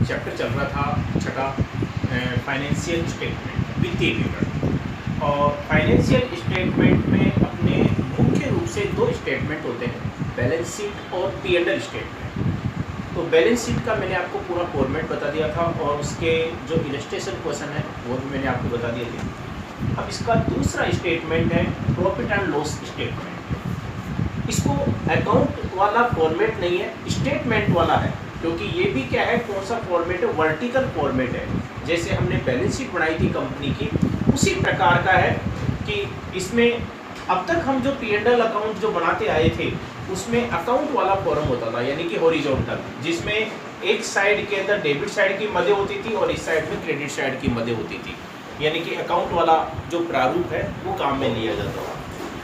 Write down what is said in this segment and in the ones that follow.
Chapter चल रहा था छठा, फाइनेंशियल स्टेटमेंट, वित्तीय विवरण। और फाइनेंशियल स्टेटमेंट में अपने मुख्य रूप से दो स्टेटमेंट होते हैं, बैलेंस शीट और P&L स्टेटमेंट। तो बैलेंस शीट का मैंने आपको पूरा फॉर्मेट बता दिया था और उसके जो इलस्ट्रेशन क्वेश्चन है वो भी मैंने आपको बता दिए थे। अब इसका दूसरा स्टेटमेंट है प्रॉफिट एंड लॉस स्टेटमेंट। इसको अकाउंट वाला फॉर्मेट नहीं है, स्टेटमेंट वाला है, क्योंकि ये भी क्या है, कौन सा फॉर्मेट है, वर्टिकल फॉर्मेट है। जैसे हमने बैलेंस शीट बनाई थी कंपनी की, उसी प्रकार का है कि इसमें अब तक हम जो P&L अकाउंट जो बनाते आए थे उसमें अकाउंट वाला फॉर्म होता था, यानी कि हॉरिजॉन्टल, जिसमें एक साइड के अंदर डेबिट साइड की मदें होती थी और इस साइड में क्रेडिट साइड की मदें होती थी, यानी कि अकाउंट वाला जो प्रारूप है वो काम में लिया जाता था।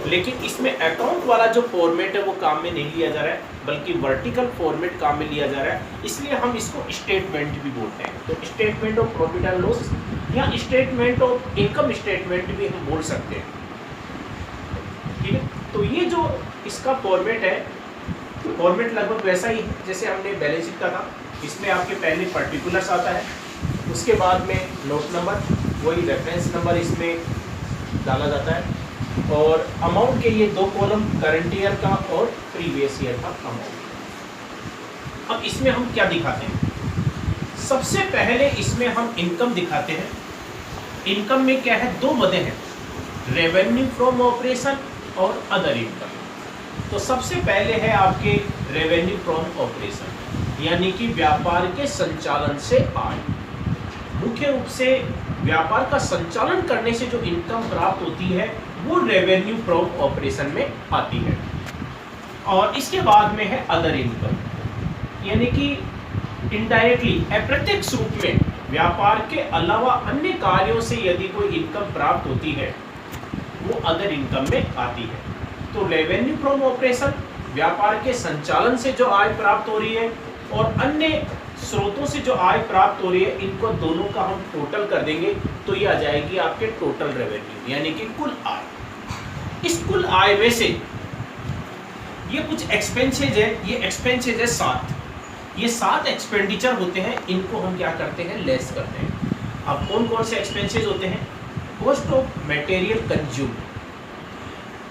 लेकिन इसमें अकाउंट वाला जो फॉर्मेट है वो काम में नहीं लिया जा रहा है, बल्कि वर्टिकल फॉर्मेट काम में लिया जा रहा है, इसलिए हम इसको स्टेटमेंट भी बोलते हैं। तो statement of profit and loss या स्टेटमेंट ऑफ इनकम स्टेटमेंट भी हम बोल सकते हैं, ठीक है। तो ये जो इसका फॉर्मेट है, फॉर्मेट लगभग वैसा ही है जैसे हमने बैलेंस शीट का था। इसमें आपके पहले पर्टिकुलर्स आता है, उसके बाद में नोट नंबर, वही रेफरेंस नंबर इसमें डाला जाता है, और अमाउंट के लिए दो कॉलम, करंट ईयर का और प्रीवियस ईयर का अमाउंट। अब इसमें हम क्या दिखाते हैं, सबसे पहले इसमें हम इनकम दिखाते हैं। इनकम में क्या है, दो मदें हैं, रेवेन्यू फ्रॉम ऑपरेशन और अदर इनकम। तो सबसे पहले है आपके रेवेन्यू फ्रॉम ऑपरेशन, यानी कि व्यापार के संचालन से आय। मुख्य रूप से व्यापार का संचालन करने से जो इनकम प्राप्त होती है वो रेवेन्यू फ्रॉम ऑपरेशन में आती है। और इसके बाद में है अदर इनकम, यानी कि इनडायरेक्टली, अप्रत्यक्ष रूप में व्यापार के अलावा अन्य कार्यों से यदि कोई इनकम प्राप्त होती है वो अदर इनकम में आती है। तो रेवेन्यू फ्रॉम ऑपरेशन, व्यापार के संचालन से जो आय प्राप्त हो रही है, और अन्य स्रोतों से जो आय प्राप्त हो रही है, इनको दोनों का हम टोटल कर देंगे तो ये आ जाएगी आपके टोटल रेवेन्यू, यानी कि कुल आय। इस कुल आय में से ये कुछ एक्सपेंसेज है, ये एक्सपेंसेज है 7, ये 7 एक्सपेंडिचर होते हैं, इनको हम क्या करते हैं, लेस करते हैं। अब कौन कौन से एक्सपेंसेज होते हैं, कॉस्ट ऑफ मटेरियल कंज्यूम,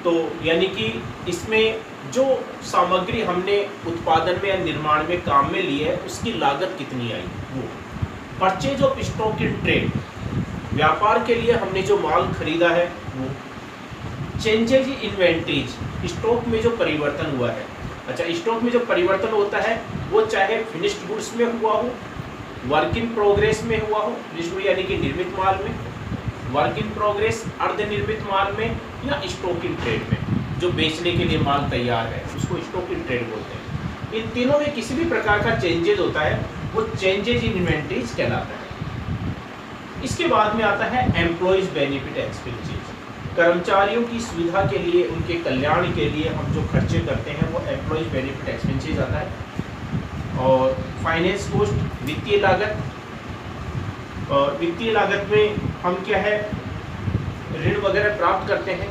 तो यानी कि इसमें जो सामग्री हमने उत्पादन में या निर्माण में काम में ली है उसकी लागत कितनी आई वो। Purchase of stock in trade, व्यापार के लिए हमने जो माल खरीदा है वो। चेंजेज इन इन्वेंटरीज, स्टॉक में जो परिवर्तन हुआ है। अच्छा, स्टॉक में जो परिवर्तन होता है वो चाहे फिनिश्ड गुड्स में हुआ हो, वर्क इन प्रोग्रेस में हुआ हो, फिनिश्ड गुड यानी कि निर्मित माल में, वर्क इन प्रोग्रेस अर्धनिर्मित माल में, या स्टॉक इन ट्रेड में, जो बेचने के लिए माल तैयार है उसको स्टॉक इन ट्रेड बोलते हैं। इन तीनों में किसी भी प्रकार का चेंजेज होता है वो चेंजेज इन इन्वेंटरीज कहलाता है। इसके बाद में आता है एम्प्लॉइज बेनिफिट एक्सपेंसेस, कर्मचारियों की सुविधा के लिए, उनके कल्याण के लिए हम जो खर्चे करते हैं वो एम्प्लॉइज बेनिफिट एक्सपेंसेस आता है। और फाइनेंस कॉस्ट, वित्तीय लागत, और वित्तीय लागत में हम क्या है, ऋण वगैरह प्राप्त करते हैं,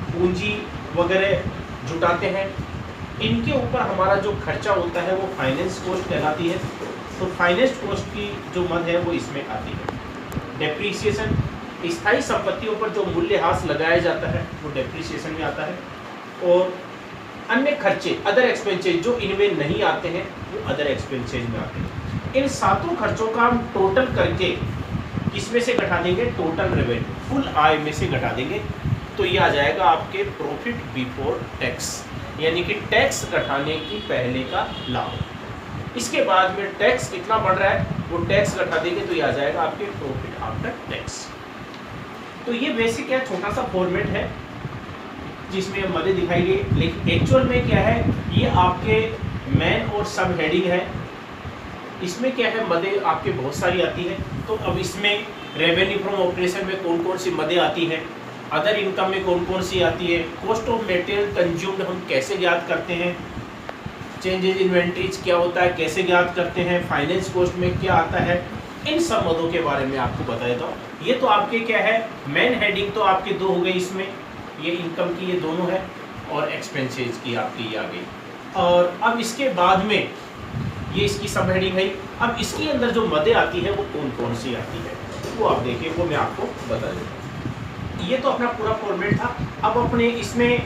पूंजी वगैरह जुटाते हैं, इनके ऊपर हमारा जो खर्चा होता है वो फाइनेंस कॉस्ट कहलाती है। तो फाइनेंस कॉस्ट की जो मद है वो इसमें आती है। डेप्रीसिएशन, स्थायी संपत्तियों पर जो मूल्यह्रास लगाया जाता है वो डेप्रीसिएशन में आता है। और अन्य खर्चे, अदर एक्सपेंसेज, जो इनमें नहीं आते हैं वो अदर एक्सपेंसेज में आते हैं। इन सातों खर्चों का हम टोटल करके किसमें से घटा देंगे, टोटल रेवेन्यू, कुल आय में से घटा देंगे, तो ये आ जाएगा आपके प्रॉफिट बिफोर टैक्स, यानी कि टैक्स घटाने की पहले का लाभ। इसके बाद में टैक्स कितना बढ़ रहा है वो टैक्स घटा देंगे तो ये आ जाएगा आपके प्रॉफिट आफ्टर टैक्स। तो ये बेसिक है, छोटा सा फॉर्मेट है जिसमें मदे दिखाई गई, लेकिन एक्चुअल में क्या है, ये आपके मेन और सब हेडिंग है। इसमें क्या है, मदे आपके बहुत सारी आती है। तो अब इसमें रेवेन्यू फ्रॉम ऑपरेशन में कौन कौन सी मदे आती है, अदर इनकम में कौन कौन सी आती है, कॉस्ट ऑफ मटेरियल कंज्यूम्ड हम कैसे ज्ञात करते हैं, चेंजेज इन्वेंटरीज क्या होता है कैसे ज्ञात करते हैं, फाइनेंस कॉस्ट में क्या आता है, इन सब मदों के बारे में आपको बता देता हूँ। ये तो आपके क्या है, मेन हेडिंग तो आपके दो हो गई इसमें, ये इनकम की ये दोनों है, और एक्सपेंसेस की आपकी ये आ गई। और अब इसके बाद में ये इसकी सब हेडिंग है, अब इसके अंदर जो मदें आती है वो कौन कौन सी आती है वो आप देखिए, वो मैं आपको बता देता हूँ। ये तो अपना पूरा फॉर्मेट था। अब अपने इसमें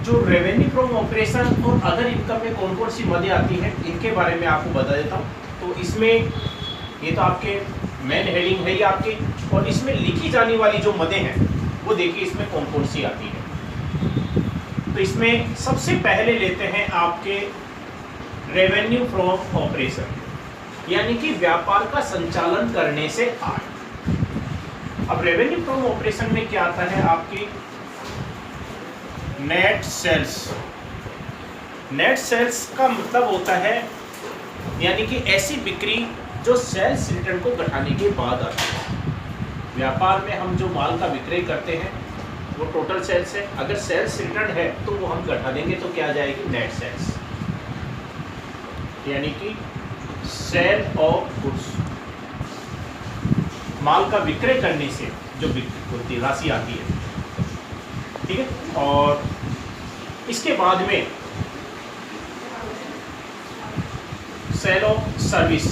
जो रेवेन्यू फ्रॉम ऑपरेशन और अदर इनकम में कौन कौन सी मदें आती हैं इनके बारे में आपको बता देता हूँ। तो इसमें ये तो आपके मेन हेडिंग है ये आपकी, और इसमें लिखी जाने वाली जो मदें हैं वो देखिए इसमें कौन कौन सी आती है। तो इसमें सबसे पहले लेते हैं आपके रेवेन्यू फ्रॉम ऑपरेशन, यानी कि व्यापार का संचालन करने से आय। अब रेवेन्यू फ्रॉम ऑपरेशन में क्या आता है आपकी नेट सेल्स। नेट सेल्स का मतलब होता है यानी कि ऐसी बिक्री जो सेल्स रिटर्न को घटाने के बाद आती है। व्यापार में हम जो माल का विक्रय करते हैं वो टोटल सेल्स है, अगर सेल्स रिटर्न है तो वो हम घटा देंगे तो क्या आ जाएगी नेट सेल्स, यानी कि सेल ऑफ गुड्स। माल का विक्रय करने से जो बिक्री राशि आती है, ठीक है। और इसके बाद में सेल ऑफ सर्विस।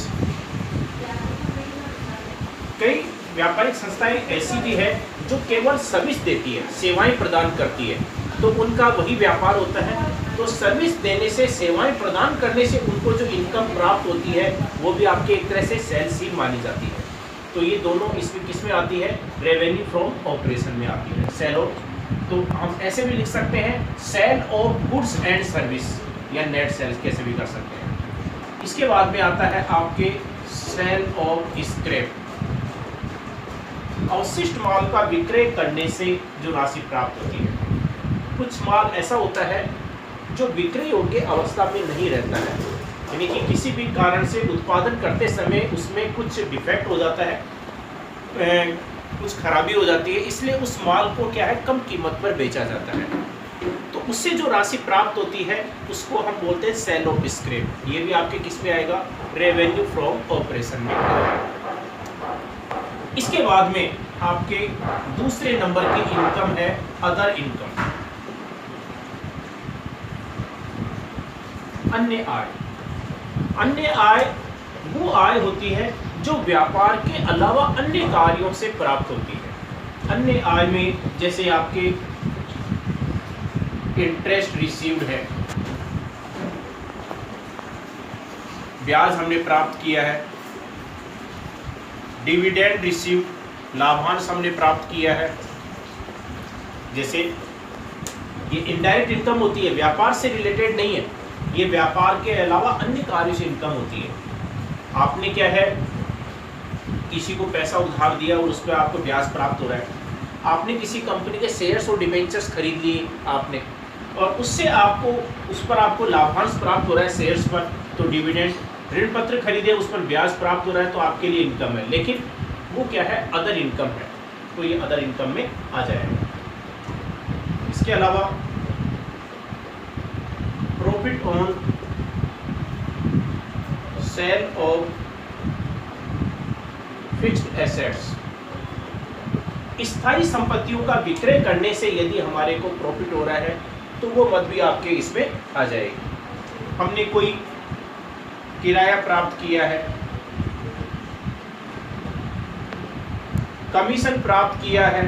कई व्यापारिक संस्थाएं ऐसी भी है जो केवल सर्विस देती है, सेवाएं प्रदान करती है, तो उनका वही व्यापार होता है। तो सर्विस देने से, सेवाएं प्रदान करने से उनको जो इनकम प्राप्त होती है वो भी आपके एक तरह से सेल्स ही मानी जाती है। तो ये दोनों इसमें किस में आती है रेवेन्यू फ्रॉम ऑपरेशन में आती है। सेल ऑफ, तो हम ऐसे भी लिख सकते हैं sale of goods and service या नेट सेल्स कैसे भी कर सकते हैं। इसके बाद में आता है आपके सेल ऑफ स्क्रैप। अवशिष्ट माल का विक्रय करने से जो राशि प्राप्त होती है। कुछ माल ऐसा होता है जो विक्रय योग्य अवस्था में नहीं रहता है, यानी कि किसी भी कारण से उत्पादन करते समय उसमें कुछ डिफेक्ट हो जाता है, कुछ खराबी हो जाती है, इसलिए उस माल को क्या है कम कीमत पर बेचा जाता है। तो उससे जो राशि प्राप्त होती है उसको हम बोलते हैं सेल ऑफ स्क्रैप। ये भी आपके किस में आएगा रेवेन्यू फ्रॉम ऑपरेशन में आएगा। इसके बाद में आपके दूसरे नंबर की इनकम है अदर इनकम, अन्य आय। अन्य आय वो आय होती है जो व्यापार के अलावा अन्य कार्यों से प्राप्त होती है। अन्य आय में जैसे आपके इंटरेस्ट रिसीव्ड है, ब्याज हमने प्राप्त किया है, डिविडेंड रिसीव्ड लाभांश हमने प्राप्त किया है। जैसे ये इनडायरेक्ट इनकम होती है, व्यापार से रिलेटेड नहीं है, ये व्यापार के अलावा अन्य कार्यों से इनकम होती है। आपने क्या है किसी को पैसा उधार दिया और उस पर आपको ब्याज प्राप्त हो रहा है। आपने किसी कंपनी के शेयर्स और डिबेंचर्स खरीद लिए आपने, और उससे आपको उस पर आपको लाभांश प्राप्त हो रहा है शेयर्स पर, तो डिविडेंड। ऋण पत्र खरीदे उस पर ब्याज प्राप्त हो रहा है तो आपके लिए इनकम है, लेकिन वो क्या है अदर इनकम है, तो ये अदर इनकम में आ जाएगा। इसके अलावा profit on sale of fixed assets. स्थायी संपत्तियों का विक्रय करने से यदि हमारे को प्रॉफिट हो रहा है तो वो मद भी आपके इसमें आ जाएगी। हमने कोई किराया प्राप्त किया है, कमीशन प्राप्त किया है,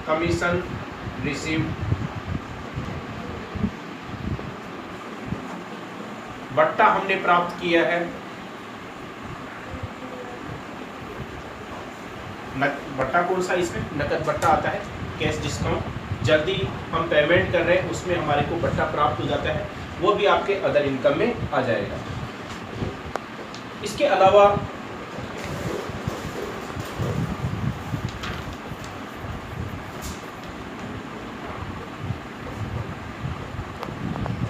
कमीशन रिसीव्ड, बट्टा हमने प्राप्त किया है, बट्टा कौन सा इसमें नकद बट्टा आता है, कैश डिस्काउंट, जल्दी हम पेमेंट कर रहे हैं उसमें हमारे को बट्टा प्राप्त हो जाता है, वो भी आपके अदर इनकम में आ जाएगा। इसके अलावा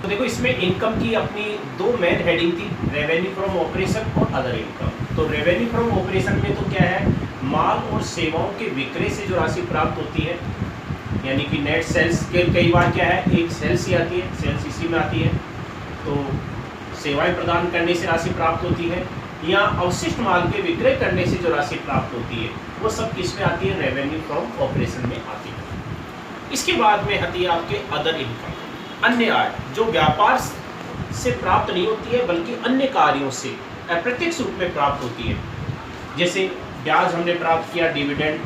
तो देखो इसमें इनकम की अपनी दो मेन हेडिंग थी, रेवेन्यू फ्रॉम ऑपरेशन और अदर इनकम। तो रेवेन्यू फ्रॉम ऑपरेशन में तो क्या है माल और सेवाओं के विक्रय से जो राशि प्राप्त होती है, यानी कि नेट सेल्स के कई बार क्या है एक सेल्स ही आती है, सेल्स इसी में आती है, तो सेवाएं प्रदान करने से राशि प्राप्त होती है, या अवशिष्ट माल के विक्रय करने से जो राशि प्राप्त होती है वो सब किस में आती है रेवेन्यू फ्रॉम ऑपरेशन में आती है। इसके बाद में आती है आपके अदर इनकम, अन्य आय, जो व्यापार से प्राप्त नहीं होती है, बल्कि अन्य कार्यों से अप्रत्यक्ष रूप में प्राप्त होती है। जैसे ब्याज हमने प्राप्त किया, डिविडेंड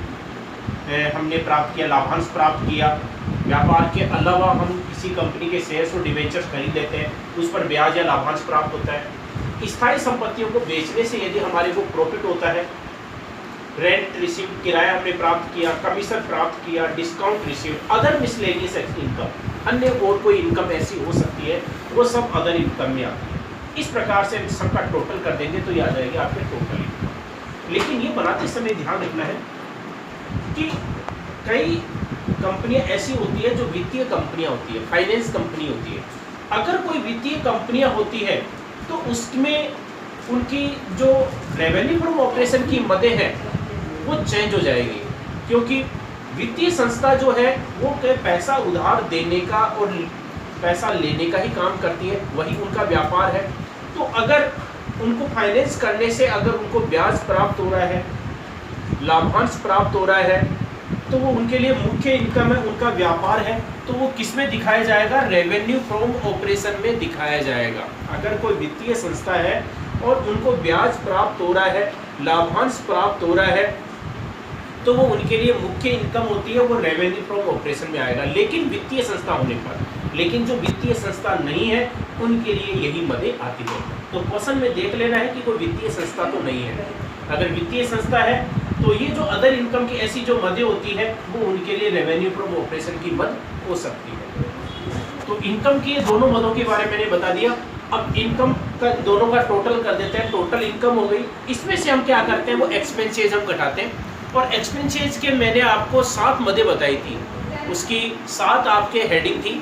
हमने प्राप्त किया, लाभांश प्राप्त किया। व्यापार के अलावा हम किसी कंपनी के शेयर्स और डिवेंचर्स खरीद लेते हैं, उस पर ब्याज या लाभांश प्राप्त होता है। स्थायी संपत्तियों को बेचने से यदि हमारे को प्रॉफिट होता है, रेंट रिसीव, किराया हमने प्राप्त किया, कमीशन प्राप्त किया, discount receive, other miscellaneous income, अन्य और कोई इनकम ऐसी हो सकती है, वो सब अदर इनकम में आती है। इस प्रकार से सबका टोटल कर देंगे तो ये आ जाएगी आपके टोटल इनकम। लेकिन ये बनाते समय ध्यान रखना है कि कई कंपनियां ऐसी होती है जो वित्तीय कंपनियां होती है, फाइनेंस कंपनी होती है। अगर कोई वित्तीय कंपनियां होती है तो उसमें उनकी जो रेवेन्यू फ्रॉम ऑपरेशन की मदें हैं वो चेंज हो जाएगी, क्योंकि वित्तीय संस्था जो है वो पैसा उधार देने का और पैसा लेने का ही काम करती है, वही उनका व्यापार है। तो अगर उनको फाइनेंस करने से अगर उनको ब्याज प्राप्त हो रहा है, लाभांश प्राप्त हो रहा है, तो वो उनके लिए मुख्य इनकम है, उनका व्यापार है, तो वो किस में दिखाया जाएगा? रेवेन्यू फ्रॉम ऑपरेशन में दिखाया जाएगा। अगर कोई वित्तीय संस्था है और उनको ब्याज प्राप्त हो रहा है, लाभांश प्राप्त हो रहा है, तो वो उनके लिए मुख्य इनकम होती है, वो रेवेन्यू फ्रॉम ऑपरेशन में आएगा। लेकिन वित्तीय संस्था होने पर, लेकिन जो वित्तीय संस्था नहीं है उनके लिए यही मदें आती है। तो क्वेश्चन में देख लेना है कि कोई वित्तीय संस्था तो नहीं है। अगर वित्तीय संस्था है तो ये जो अदर इनकम की ऐसी जो मदें होती है वो उनके लिए रेवेन्यू फ्रॉम ऑपरेशन की मद हो सकती है। तो इनकम की दोनों मदों के बारे में मैंने बता दिया। अब इनकम का दोनों का टोटल कर देते हैं, टोटल इनकम हो गई। इसमें से हम क्या करते हैं, वो एक्सपेंसेज हम घटाते हैं। और एक्सपेंसेज के मैंने आपको 7 मदें बताई थी, उसकी 7 आपके हेडिंग थी,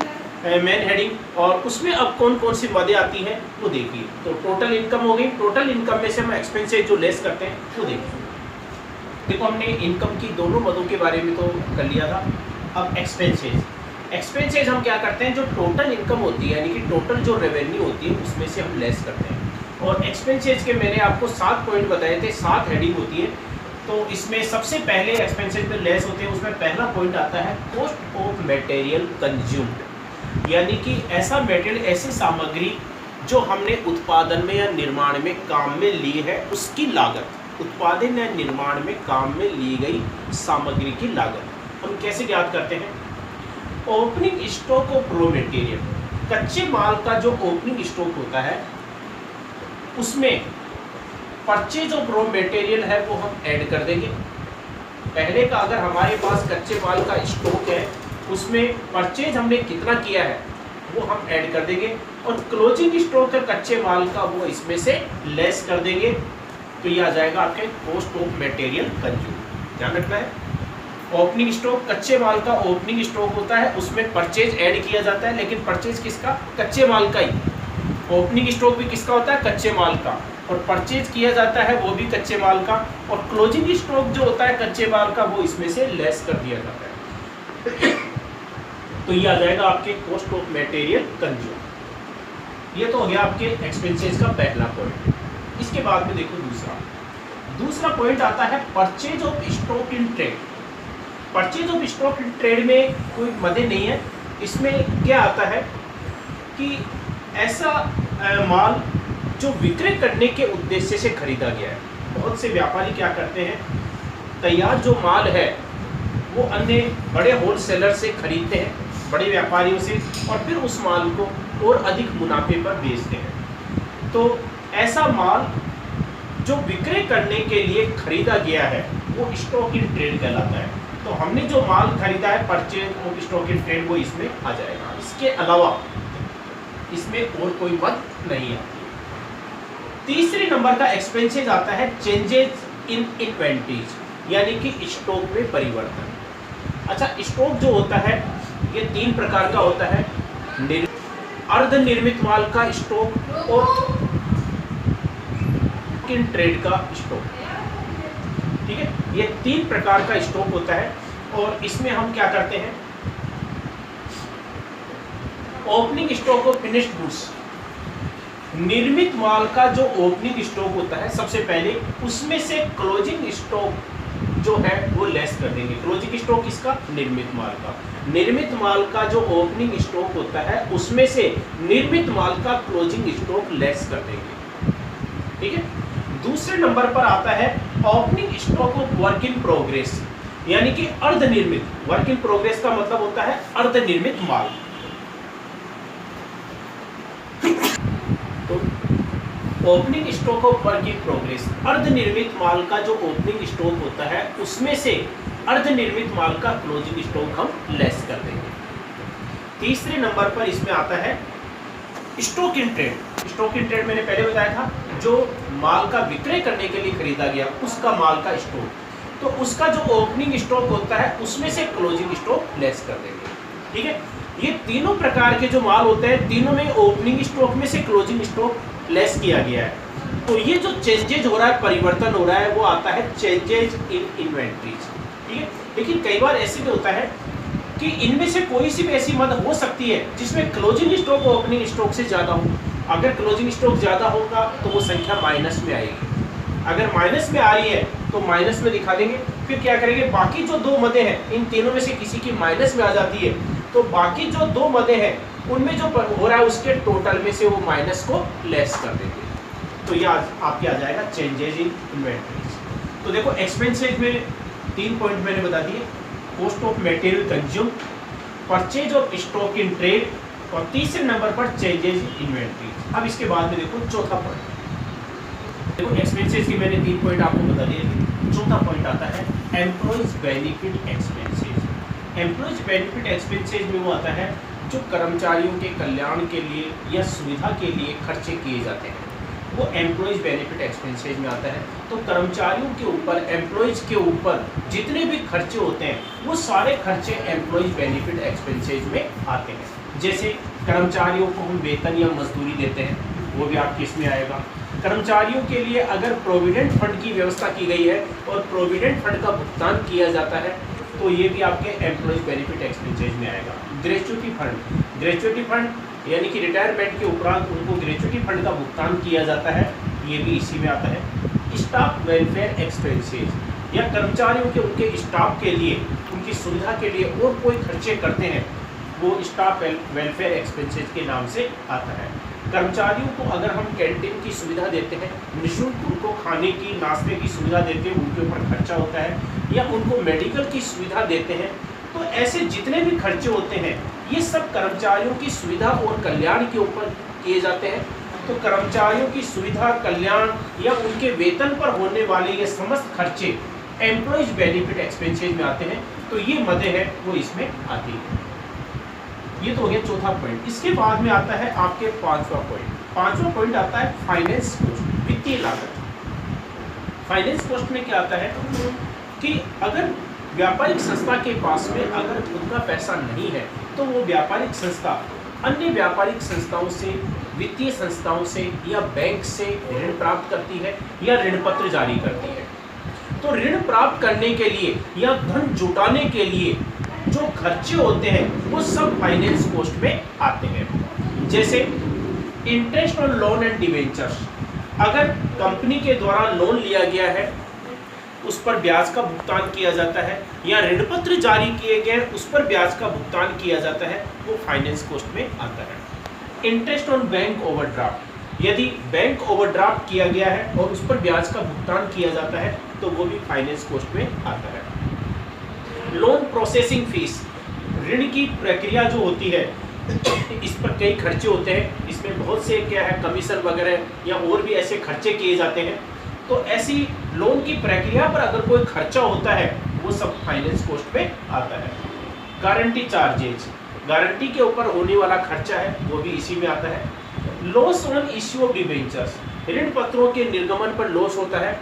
मेन हेडिंग, और उसमें अब कौन कौन सी मदें आती हैं वो देखिए। तो टोटल इनकम हो गई, टोटल इनकम में से हम एक्सपेंसेज जो लेस करते हैं वो देखिए। देखो हमने इनकम की दोनों मदों के बारे में तो कर लिया था। अब एक्सपेंसेज हम क्या करते हैं, जो टोटल इनकम होती है यानी कि टोटल जो रेवेन्यू होती है उसमें से हम लेस करते हैं। और एक्सपेंसेज के मैंने आपको 7 पॉइंट बताए थे, 7 हेडिंग होती है। तो इसमें सबसे पहले एक्सपेंसेज में लेस होते हैं, उसमें पहला पॉइंट आता है कॉस्ट ऑफ मटेरियल कंज्यूम्ड, यानी कि ऐसा मटेरियल, ऐसी सामग्री जो हमने उत्पादन में या निर्माण में काम में ली है उसकी लागत। उत्पादन या निर्माण में काम में ली गई सामग्री की लागत हम कैसे ज्ञात करते हैं? Opening stock of raw material, कच्चे माल का जो ओपनिंग स्टॉक होता है उसमें परचेज ऑफ रॉ मटेरियल है वो हम ऐड कर देंगे। पहले का अगर हमारे पास कच्चे माल का स्टॉक है उसमें परचेज हमने कितना किया है वो हम ऐड कर देंगे, और क्लोजिंग स्टॉक है कच्चे माल का वो इसमें से लेस कर देंगे। तो ये आ जाएगा आपके कॉस्ट ऑफ मटेरियल कंज्यूम। ध्यान रखना है, ओपनिंग स्टॉक, कच्चे माल का ओपनिंग स्टॉक होता है, उसमें परचेज ऐड किया जाता है, लेकिन परचेज किसका? कच्चे माल का ही। ओपनिंग स्टॉक भी किसका होता है? कच्चे माल का, और परचेज किया जाता है वो भी कच्चे माल का, और क्लोजिंग स्टॉक जो होता है कच्चे माल का वो इसमें से लेस कर दिया जाता है। तो ये आ जाएगा आपके कॉस्ट ऑफ मटेरियल कंज्यूम। ये तो हो गया आपके एक्सपेंसेस का पहला पॉइंट। इसके बाद में देखो दूसरा पॉइंट आता है purchase of stock in trade. Purchase of stock in trade में कोई मदे नहीं है। इसमें क्या आता है कि ऐसा माल जो विक्रय करने के उद्देश्य से खरीदा गया है। बहुत से व्यापारी क्या करते हैं, तैयार जो माल है वो अन्य बड़े होलसेलर से खरीदते हैं, बड़े व्यापारियों से, और फिर उस माल को और अधिक मुनाफे पर बेचते हैं। तो ऐसा माल जो विक्रय करने के लिए खरीदा गया है वो स्टॉक इन ट्रेड कहलाता है। तो हमने जो माल खरीदा है purchase of stock in trade वो इसमें आ जाएगा। इसके अलावा इसमें और कोई मत नहीं है। तीसरे नंबर का एक्सपेंसेज आता है चेंजेस इन इन्वेंटरीज, यानी कि स्टॉक में परिवर्तन। अच्छा, स्टॉक जो होता है ये 3 प्रकार का होता है, अर्ध निर्मित माल का स्टॉक और इन ट्रेड का स्टॉक। ठीक है, ये 3 प्रकार का स्टॉक होता है। और इसमें हम क्या करते हैं, opening stock of finished goods, निर्मित माल का जो ओपनिंग स्टॉक होता है सबसे पहले, उसमें से क्लोजिंग स्टॉक जो है वो लेस कर देंगे। क्लोजिंग स्टॉक किसका? निर्मित माल का। निर्मित माल का जो ओपनिंग स्टॉक होता है उसमें से निर्मित माल का क्लोजिंग स्टॉक लेस कर देंगे। ठीक है। दूसरे नंबर पर आता है opening stock of work in progress, यानी कि अर्धनिर्मित। वर्क इन प्रोग्रेस का मतलब होता है अर्धनिर्मित माल। तो opening stock of work in progress, अर्धनिर्मित माल का जो ओपनिंग स्टॉक होता है उसमें से अर्धनिर्मित माल का क्लोजिंग स्टॉक हम लेस कर देंगे। तीसरे नंबर पर इसमें आता है stock in trade. Stock in trade मैंने पहले बताया था, जो माल का विक्रय करने के लिए खरीदा गया उसका माल का स्टॉक, तो उसका जो ओपनिंग स्टॉक होता है उसमें से क्लोजिंग स्टॉक लेस कर देंगे। ठीक है। ये तीनों प्रकार के जो माल होते हैं तीनों में ओपनिंग स्टॉक में से क्लोजिंग स्टॉक लेस किया गया है। तो ये जो चेंजेज हो रहा है, परिवर्तन हो रहा है, वो आता है चेंजेज इन इन्वेंट्रीज। ठीक है। लेकिन कई बार ऐसे भी होता है कि इनमें से कोई सी भी ऐसी मद हो सकती है जिसमें क्लोजिंग स्टॉक ओपनिंग स्टॉक से ज्यादा हो। अगर क्लोजिंग स्टॉक ज्यादा होगा तो वो संख्या माइनस में आएगी। अगर माइनस में आ रही है तो माइनस में दिखा देंगे। फिर क्या करेंगे, बाकी जो दो मदें हैं इन तीनों में से किसी की माइनस में आ जाती है तो बाकी जो दो मदें हैं उनमें जो हो रहा है उसके टोटल में से वो माइनस को लेस कर देंगे। तो ये आपके आ जाएगा चेंजेज इन इन्वेंटरीज। तो देखो एक्सपेंसेज में 3 पॉइंट मैंने बता दिए, cost of material consume, purchase of stock in trade, और तीसरे नंबर पर चेंजेज इन इन्वेंटरीज। अब इसके बाद में देखो चौथा पॉइंट। देखो एक्सपेंसेस के मैंने 3 पॉइंट आपको बता दिए। चौथा पॉइंट आता है employees benefit expenses. Employees benefit expenses में वो आता है जो कर्मचारियों के कल्याण के लिए या सुविधा के लिए खर्चे किए जाते हैं, वो एम्प्लॉइज बेनिफिट एक्सपेंसेस में आता है। तो कर्मचारियों के ऊपर, एम्प्लॉइज के ऊपर जितने भी खर्चे होते हैं वो सारे खर्चे एम्प्लॉइज बेनिफिट एक्सपेंसेस में आते हैं। जैसे कर्मचारियों को हम वेतन या मजदूरी देते हैं, वो भी आपके इसमें आएगा। कर्मचारियों के लिए अगर प्रोविडेंट फंड की व्यवस्था की गई है और प्रोविडेंट फंड का भुगतान किया जाता है तो ये भी आपके एम्प्लॉइज बेनिफिट एक्सपेंसेस में आएगा। ग्रेच्युटी फंड, ग्रेच्युटी फंड यानी कि रिटायरमेंट के उपरांत उनको ग्रेच्युटी फंड का भुगतान किया जाता है, ये भी इसी में आता है। स्टाफ वेलफेयर एक्सपेंसेस, या कर्मचारियों के उनके स्टाफ के लिए, उनकी सुविधा के लिए और कोई खर्चे करते हैं, वो स्टाफ वेलफेयर एक्सपेंसेस के नाम से आता है। कर्मचारियों को अगर हम कैंटीन की सुविधा देते हैं, निःशुल्क उनको खाने की, नाश्ते की सुविधा देते हैं, उनके ऊपर खर्चा होता है, या उनको मेडिकल की सुविधा देते हैं, तो ऐसे जितने भी खर्चे होते हैं ये सब कर्मचारियों की सुविधा और कल्याण के ऊपर किए जाते हैं। तो कर्मचारियों की सुविधा, कल्याण या उनके वेतन पर होने वाले ये समस्त खर्चे एम्प्लॉइज बेनिफिट एक्सपेंसेस में आते हैं। तो ये मदें हैं वो इसमें आती है। ये तो हो गया चौथा पॉइंट। इसके बाद में आता है आपके पांचवा पॉइंट। पांचवा पॉइंट आता है फाइनेंस कॉस्ट, वित्तीय लागत। फाइनेंस कॉस्ट में क्या आता है कि अगर व्यापारिक संस्था के पास में अगर खुद का पैसा नहीं है तो वो व्यापारिक संस्था अन्य व्यापारिक संस्थाओं से, वित्तीय संस्थाओं से या बैंक से ऋण प्राप्त करती है या ऋण पत्र जारी करती है। तो ऋण प्राप्त करने के लिए या धन जुटाने के लिए जो खर्चे होते हैं वो सब फाइनेंस कॉस्ट में आते हैं। जैसे interest on loan and debentures, अगर कंपनी के द्वारा लोन लिया गया है उस पर ब्याज का भुगतान किया जाता है, या ऋण पत्र जारी किए गए उस पर ब्याज का भुगतान किया जाता है, वो फाइनेंस कॉस्ट में आता है। इंटरेस्ट ऑन बैंक ओवरड्राफ्ट, यदि बैंक ओवरड्राफ्ट किया गया है और उस पर ब्याज का भुगतान किया जाता है तो वो भी फाइनेंस कॉस्ट में आता है। लोन प्रोसेसिंग फीस, ऋण की प्रक्रिया जो होती है इस पर कई खर्चे होते हैं, इसमें बहुत से क्या है कमीशन वगैरह या और भी ऐसे खर्चे किए जाते हैं। तो ऐसी लोन की प्रक्रिया पर अगर कोई खर्चा होता है वो सब फाइनेंस कॉस्ट में आता है। गारंटी चार्जेज, गारंटी के ऊपर होने वाला खर्चा है वो भी इसी में आता है। Loss on issue of debentures, ऋण पत्रों के निर्गमन पर लॉस होता है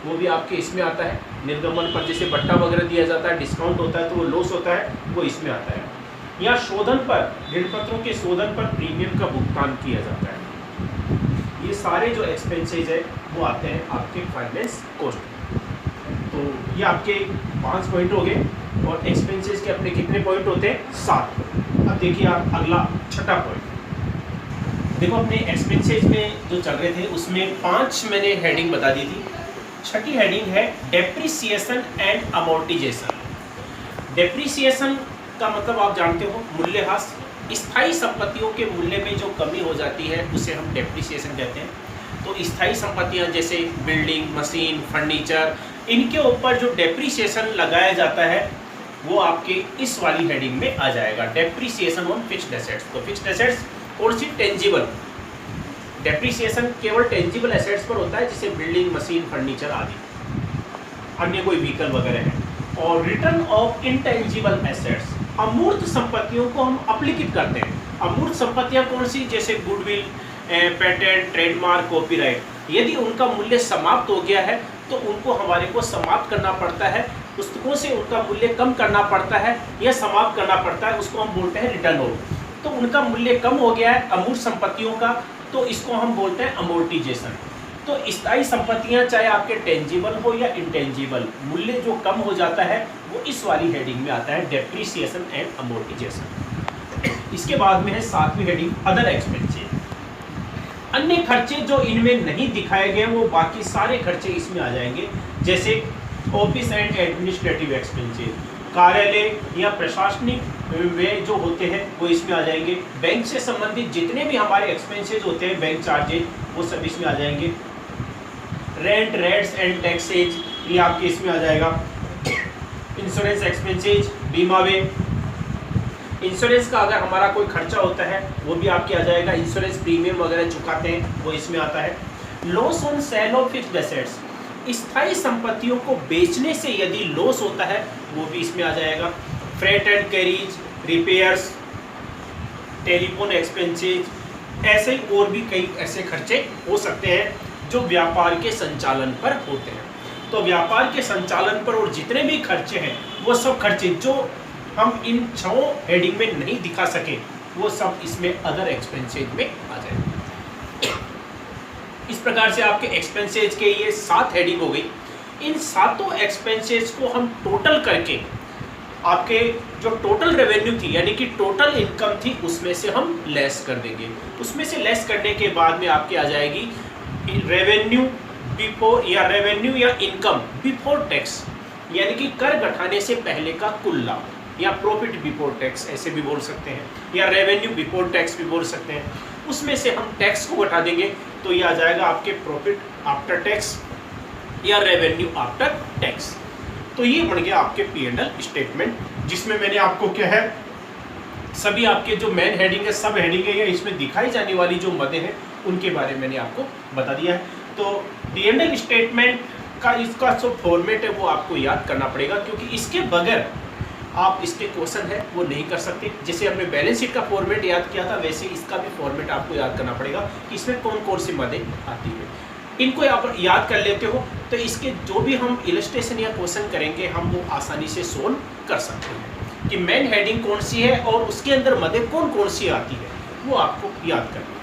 वो भी आपके इसमें आता है। निर्गमन पर जैसे बट्टा वगैरह दिया जाता है, डिस्काउंट होता है तो वो लॉस होता है, वो इसमें आता है। या शोधन पर, ऋण पत्रों के शोधन पर प्रीमियम का भुगतान किया जाता है। ये सारे जो एक्सपेंसेस है वो आते हैं आपके फाइनेंस कॉस्ट। तो ये आपके 5 पॉइंट हो गए और एक्सपेंसेस के अपने कितने पॉइंट होते हैं? 7। अब देखिए आप अगला छठा पॉइंट देखो। अपने एक्सपेंसेस में जो चल रहे थे उसमें 5 मैंने हेडिंग बता दी थी। छठी हेडिंग है डेप्रिसिएशन एंड अमोर्टाइजेशन। डेप्रिसिएशन का मतलब आप जानते हो मूल्यह्रास। स्थायी संपत्तियों के मूल्य में जो कमी हो जाती है उसे हम डेप्रिसिएशन कहते हैं। तो स्थायी संपत्तियां जैसे बिल्डिंग, मशीन, फर्नीचर, इनके ऊपर जो डेप्रिसिएशन लगाया जाता है वो आपके इस वाली हेडिंग में आ जाएगा, डेप्रिसिएशन ऑन फिक्स्ड एसेट्स। तो फिक्स्ड एसेट्स कौन सी? टेंजिबल। डेप्रिसिएशन केवल टेंजिबल एसेट्स पर होता है, जैसे बिल्डिंग, मशीन, फर्नीचर आदि, अन्य कोई व्हीकल वगैरह है। और रिटर्न ऑफ इंटेंजिबल एसेट्स, अमूर्त संपत्तियों को हम अपलिखित करते हैं। अमूर्त संपत्तियां कौन सी? जैसे गुडविल, पेटेंट, ट्रेडमार्क, कॉपीराइट। यदि उनका मूल्य समाप्त हो गया है तो उनको हमारे को समाप्त करना पड़ता है, पुस्तकों से उनका मूल्य कम करना पड़ता है या समाप्त करना पड़ता है, उसको हम बोलते हैं रिटर्न ऑफ। तो उनका मूल्य कम हो गया है अमूर्त संपत्तियों का, तो इसको हम बोलते हैं अमोर्टाइजेशन। तो स्थायी संपत्तियां चाहे आपके टेंजिबल हो या इंटेंजिबल, मूल्य जो कम हो जाता है वो इस वाली हेडिंग में आता है, डेप्रिसिएशन एंड अमोर्टाइजेशन। इसके बाद में है 7वीं हेडिंग अदर एक्सपेंसेस। अन्य खर्चे जो इनमें नहीं दिखाए गए वो बाकी सारे खर्चे इसमें आ जाएंगे, जैसे ऑफिस एंड एडमिनिस्ट्रेटिव एक्सपेंसेस, कार्यालय या प्रशासनिक व्यय जो होते हैं वो इसमें आ जाएंगे। बैंक से संबंधित जितने भी हमारे एक्सपेंसेस होते हैं, बैंक चार्जेज, वो सब इसमें आ जाएंगे। रेंट, रेट्स एंड टैक्सेज, ये आपके इसमें आ जाएगा। इंश्योरेंस एक्सपेंसेज, बीमा व्यय, इंश्योरेंस का अगर हमारा कोई खर्चा होता है वो भी आपके आ जाएगा। इंश्योरेंस प्रीमियम वगैरह चुकाते हैं वो इसमें आता है। Loss on sale of fixed assets, स्थायी संपत्तियों को बेचने से यदि लॉस होता है वो भी इसमें आ जाएगा। Freight and carries, repairs, telephone expenses, ऐसे और भी कई ऐसे खर्चे हो सकते हैं जो व्यापार के संचालन पर होते हैं। तो व्यापार के संचालन पर और जितने भी खर्चे हैं वो सब खर्चे जो हम इन 6 हेडिंग में नहीं दिखा सके वो सब इसमें अदर एक्सपेंसेज में आ जाएगा। इस प्रकार से आपके एक्सपेंसेज के ये 7 हेडिंग हो गई। इन 7 एक्सपेंसेज को हम टोटल करके आपके जो टोटल रेवेन्यू थी यानी कि टोटल इनकम थी उसमें से हम लेस कर देंगे। उसमें से लेस करने के बाद में आपके आ जाएगी रेवेन्यू बिफोर या रेवेन्यू या इनकम बिफोर टैक्स, यानी कि कर घटाने से पहले का कुल लाभ, या प्रॉफिट बिफोर टैक्स ऐसे भी बोल सकते हैं, या रेवेन्यू बिफोर टैक्स भी बोल सकते हैं। उसमें से हम टैक्स को घटा देंगे तो ये आ जाएगा आपके प्रॉफिट आफ्टर टैक्स या रेवेन्यू आफ्टर टैक्स। तो ये बन गया आपके P&L स्टेटमेंट, जिसमें मैंने आपको क्या है सभी आपके जो मेन हेडिंग है, सब हेडिंग है, या इसमें दिखाई जाने वाली जो मदें हैं उनके बारे में मैंने आपको बता दिया है। तो P&L स्टेटमेंट का इसका जो फॉर्मेट है वो आपको याद करना पड़ेगा, क्योंकि इसके बगैर आप इसके क्वेश्चन है वो नहीं कर सकते। जैसे हमने बैलेंस शीट का फॉर्मेट याद किया था, वैसे इसका भी फॉर्मेट आपको याद करना पड़ेगा कि इसमें कौन कौन सी मदें आती है। इनको आप याद कर लेते हो तो इसके जो भी हम इलस्ट्रेशन या क्वेश्चन करेंगे हम वो आसानी से सोल्व कर सकते हैं कि मेन हेडिंग कौन सी है और उसके अंदर मदें कौन कौन सी आती है, वो आपको याद करना है।